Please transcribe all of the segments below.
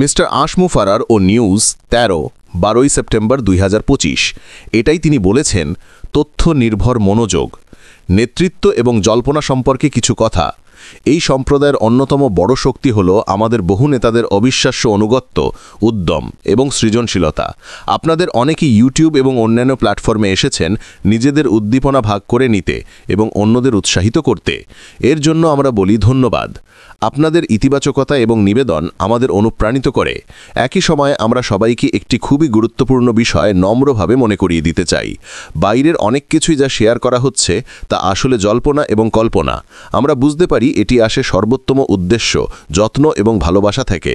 Mister আশমুফারার ও news ১৩ September ২০২৫। এটাই তিনি বলেছেন, তথ্য নির্ভর মনোযোগ, নেতৃত্ব এবং জল্পনা সম্পর্কে কিছু কথা। এই সম্প্রদায়ের অন্যতম বড় শক্তি হল আমাদের বহু নেতাদের অবিশ্বাস্য অনুগত্য, উদ্যম এবং সৃজনশীলতা। আপনাদের অনেকেই ইউটিউব এবং অন্যান্য প্ল্যাটফর্মে এসেছেন নিজেদের উদ্দীপনা ভাগ করে নিতে এবং অন্যদের উৎসাহিত করতে। এর জন্য আমরা বলি ধন্যবাদ। আপনাদের ইতিবাচকতা এবং নিবেদন আমাদের অনুপ্রাণিত করে। একই সময়ে আমরা সবাইকে একটি খুবই গুরুত্বপূর্ণ বিষয় নম্রভাবে মনে করিয়ে দিতে চাই। বাইরের অনেক কিছুই যা শেয়ার করা হচ্ছে তা আসলে জল্পনা এবং কল্পনা। আমরা বুঝতে পারি এটি আসে সর্বোত্তম উদ্দেশ্য, যত্ন এবং ভালোবাসা থেকে,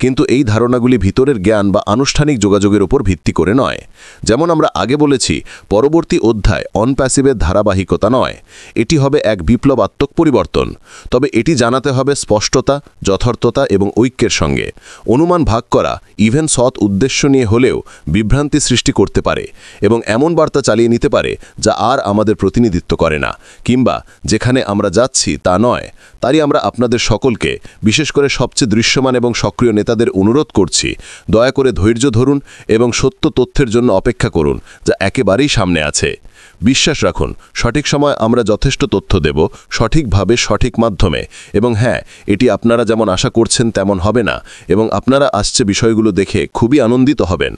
কিন্তু এই ধারণাগুলি ভিতরের জ্ঞান বা আনুষ্ঠানিক যোগাযোগের উপর ভিত্তি করে নয়। যেমন আমরা আগে বলেছি, পরবর্তী অধ্যায় অনপ্যাসিভের ধারাবাহিকতা নয়, এটি হবে এক বিপ্লবাত্মক পরিবর্তন। তবে এটি জানাতে হবে স্পষ্টতা, যথার্থতা এবং ঐক্যের সঙ্গে। অনুমান ভাগ করা ইভেন সৎ উদ্দেশ্য নিয়ে হলেও বিভ্রান্তি সৃষ্টি করতে পারে এবং এমন বার্তা চালিয়ে নিতে পারে যা আর আমাদের প্রতিনিধিত্ব করে না, কিংবা যেখানে আমরা যাচ্ছি তা নয়। তাই আমরা আপনাদের সকলকে, বিশেষ করে সবচেয়ে দৃশ্যমান এবং সক্রিয় নেতাদের অনুরোধ করছি, দয়া করে ধৈর্য ধরুন এবং সত্য তথ্যের জন্য অপেক্ষা করুন যা একেবারেই সামনে আছে। বিশ্বাস রাখুন, সঠিক সময় আমরা যথেষ্ট তথ্য দেব, সঠিকভাবে, সঠিক মাধ্যমে। এবং হ্যাঁ, এটি আপনারা যেমন আশা করছেন তেমন হবে না, এবং আপনারা আসছে বিষয়গুলো দেখে খুবই আনন্দিত হবেন।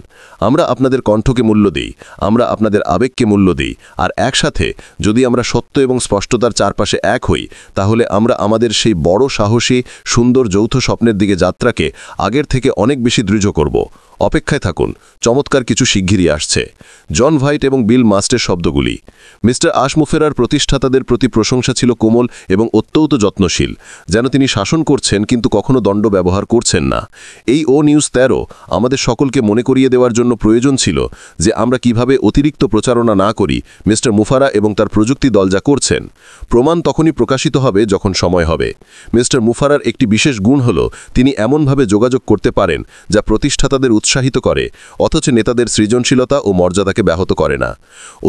আমরা আপনাদের কণ্ঠকে মূল্য দিই, আমরা আপনাদের আবেগকে মূল্য দিই, আর একসাথে যদি আমরা সত্য এবং স্পষ্টতার চারপাশে এক হই, তাহলে আমরা আমাদের সেই বড় সাহসী, সুন্দর যৌথ স্বপ্নের দিকে যাত্রাকে আগের থেকে অনেক বেশি দৃঢ় করব। অপেক্ষায় থাকুন, চমৎকার কিছু শিগগিরই আসছে। জন ভাইট এবং বিল মাস্টের শব্দগুলি। মিস্টার আশমুফারার প্রতিষ্ঠাতাদের প্রতি প্রশংসা ছিল কোমল এবং অত্যন্ত যত্নশীল, যেন তিনি শাসন করছেন কিন্তু কখনো দণ্ড ব্যবহার করছেন না। এই নিউজ ১৩ আমাদের সকলকে মনে করিয়ে দেওয়ার জন্য প্রয়োজন ছিল যে আমরা কিভাবে অতিরিক্ত প্রচারণা না করি মিস্টার মুফারা এবং তার প্রযুক্তি দল যা করছেন। প্রমাণ তখনই প্রকাশিত হবে যখন সময় হবে। মিস্টার মুফারার একটি বিশেষ গুণ হল তিনি এমনভাবে যোগাযোগ করতে পারেন যা প্রতিষ্ঠাতাদের উৎসাহিত করে, অথচ নেতাদের সৃজনশীলতা ও মর্যাদাকে ব্যাহত করে না।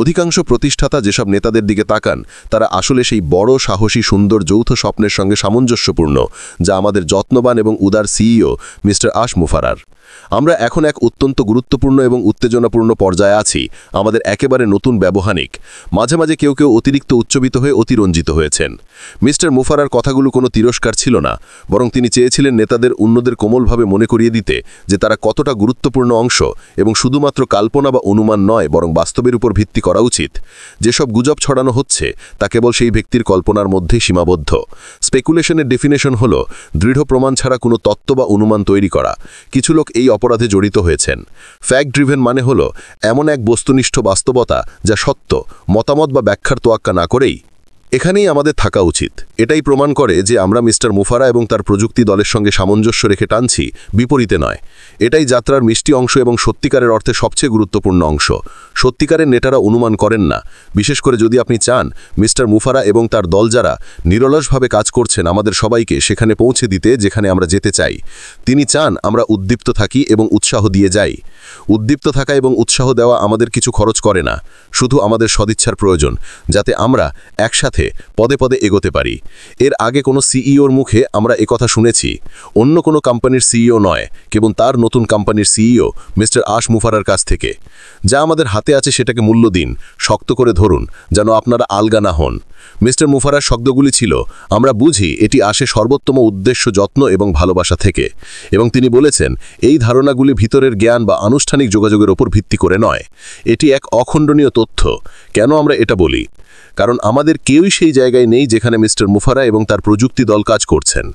অধিকাংশ প্রতিষ্ঠাতা যেসব নেতাদের দিকে তাকান তারা আসলে সেই বড়, সাহসী, সুন্দর যৌথ স্বপ্নের সঙ্গে সামঞ্জস্যপূর্ণ যা আমাদের যত্নবান এবং উদার সিইও মিস্টার আশমুফারার। আমরা এখন এক অত্যন্ত গুরুত্বপূর্ণ এবং উত্তেজনাপূর্ণ পর্যায়ে আছি, আমাদের একেবারে নতুন ব্যবহারিক। মাঝে মাঝে কেউ কেউ অতিরিক্ত উচ্চবিত হয়ে অতিরঞ্জিত হয়েছেন। মিস্টার মুফারার কথাগুলো কোনো তিরস্কার ছিল না, বরং তিনি চেয়েছিলেন নেতাদের অন্যদের কোমলভাবে মনে করিয়ে দিতে যে তারা কতটা গুরুত্বপূর্ণ অংশ এবং শুধুমাত্র কল্পনা বা অনুমান নয় বরং বাস্তবের উপর ভিত্তি করা উচিত। যেসব গুজব ছড়ানো হচ্ছে তা কেবল সেই ব্যক্তির কল্পনার মধ্যেই সীমাবদ্ধ। স্পেকুলেশনের ডেফিনেশন হল দৃঢ় প্রমাণ ছাড়া কোনো তত্ত্ব বা অনুমান তৈরি করা। কিছু লোক এই অপরাধে জড়িত হয়েছেন। ফ্যাক্ট ড্রিভেন মানে হল এমন এক বস্তুনিষ্ঠ বাস্তবতা যা সত্য, মতামত বা ব্যাখ্যার তোয়াক্কা না করেই। এখানেই আমাদের থাকা উচিত। এটাই প্রমাণ করে যে আমরা মিস্টার মুফারা এবং তার প্রযুক্তি দলের সঙ্গে সামঞ্জস্য রেখে টানছি, বিপরীতে নয়। এটাই যাত্রার মিষ্টি অংশ এবং সত্যিকারের অর্থে সবচেয়ে গুরুত্বপূর্ণ অংশ। সত্যিকারের নেতারা অনুমান করেন না, বিশেষ করে যদি আপনি চান মিস্টার মুফারা এবং তার দল যারা নিরলসভাবে কাজ করছেন আমাদের সবাইকে সেখানে পৌঁছে দিতে যেখানে আমরা যেতে চাই। তিনি চান আমরা উদ্দীপ্ত থাকি এবং উৎসাহ দিয়ে যাই। উদ্দীপ্ত থাকা এবং উৎসাহ দেওয়া আমাদের কিছু খরচ করে না, শুধু আমাদের সদিচ্ছার প্রয়োজন, যাতে আমরা একসাথে পদে পদে এগোতে পারি। এর আগে কোনো সিইওর মুখে আমরা একথা শুনেছি, অন্য কোনো কোম্পানির সিইও নয়, কেবল তার নতুন কোম্পানির সিইও মিস্টার আশমুফারার কাছ থেকে। যা আমাদের হাতে আছে সেটাকে মূল্য দিন, শক্ত করে ধরুন, যেন আপনারা আলগা না হন। মিস্টার মুফারার শব্দগুলি ছিল, আমরা বুঝি এটি আসে সর্বোত্তম উদ্দেশ্য, যত্ন এবং ভালোবাসা থেকে। এবং তিনি বলেছেন এই ধারণাগুলি ভিতরের জ্ঞান বা আনুষ্ঠানিক যোগাযোগের ওপর ভিত্তি করে নয়, এটি এক অখণ্ডনীয় তথ্য। কেন আমরা এটা বলি? কারণ আমাদের কেউই সেই জায়গায় নেই যেখানে মিস্টার মুফারা এবং তার প্রযুক্তি দল কাজ করছেন।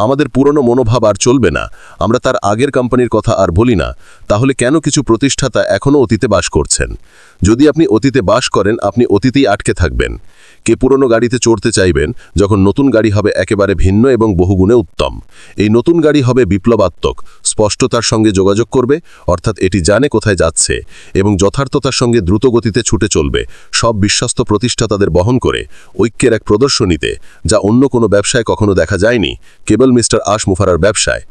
আমাদের পুরনো মনোভাব আর চলবে না, আমরা তার আগের কোম্পানির কথা আর বলি না। তাহলে কেন কিছু প্রতিষ্ঠাতা এখনও অতীতে বাস করছেন? যদি আপনি অতীতে বাস করেন, আপনি অতীতেই আটকে থাকবেন। কে পুরনো গাড়িতে চড়তে চাইবেন যখন নতুন গাড়ি হবে একেবারে ভিন্ন এবং বহুগুণে উত্তম? এই নতুন গাড়ি হবে বিপ্লবাত্মক, স্পষ্টতার সঙ্গে যোগাযোগ করবে, অর্থাৎ এটি জানে কোথায় যাচ্ছে, এবং যথার্থতার সঙ্গে দ্রুত গতিতে ছুটে চলবে, সব বিশ্বস্ত প্রতিষ্ঠাতাদের বহন করে, ঐক্যের এক প্রদর্শনীতে, যা অন্য কোনো ব্যবসায় কখনো দেখা যায়নি, কেবল মিস্টার আশমুফারার ব্যবসায়।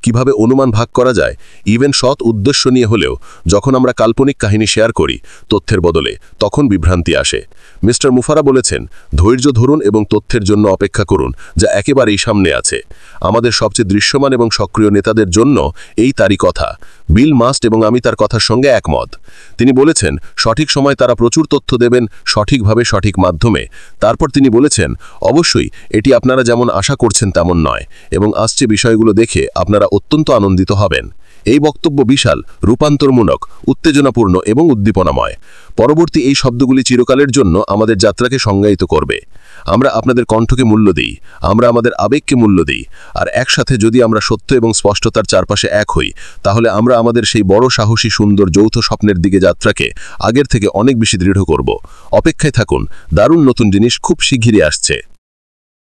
কিভাবে অনুমান ভাগ করা যায়, ইভেন সৎ উদ্দেশ্য নিয়ে হলেও যখন আমরা কাল্পনিক কাহিনী শেয়ার করি তথ্যের বদলে, তখন বিভ্রান্তি আসে। মিস্টার মুফারা বলেছেন, ধৈর্য ধরুন এবং তথ্যের জন্য অপেক্ষা করুন, যা একেবারেই সামনে আছে। আমাদের সবচেয়ে দৃশ্যমান এবং সক্রিয় নেতাদের জন্য এই তারই কথা। বিল মাস্ট এবং আমি তার কথার সঙ্গে একমত। তিনি বলেছেন, সঠিক সময় তারা প্রচুর তথ্য দেবেন, সঠিকভাবে সঠিক মাধ্যমে। তারপর তিনি বলেছেন, অবশ্যই এটি আপনারা যেমন আশা করছেন তেমন নয়, এবং আসছে বিষয়গুলো দেখে আপনারা অত্যন্ত আনন্দিত হবেন। এই বক্তব্য বিশাল, রূপান্তরমূলক, উত্তেজনাপূর্ণ এবং উদ্দীপনাময়। পরবর্তী এই শব্দগুলি চিরকালের জন্য আমাদের যাত্রাকে সংজ্ঞায়িত করবে। আমরা আপনাদের কণ্ঠকে মূল্য দিই, আমরা আমাদের আবেগকে মূল্য দিই, আর একসাথে যদি আমরা সত্য এবং স্পষ্টতার চারপাশে এক হই, তাহলে আমরা আমাদের সেই বড় সাহসী সুন্দর যৌথ স্বপ্নের দিকে যাত্রাকে আগের থেকে অনেক বেশি দৃঢ় করব। অপেক্ষায় থাকুন, দারুণ নতুন জিনিস খুব শিগগিরই আসছে।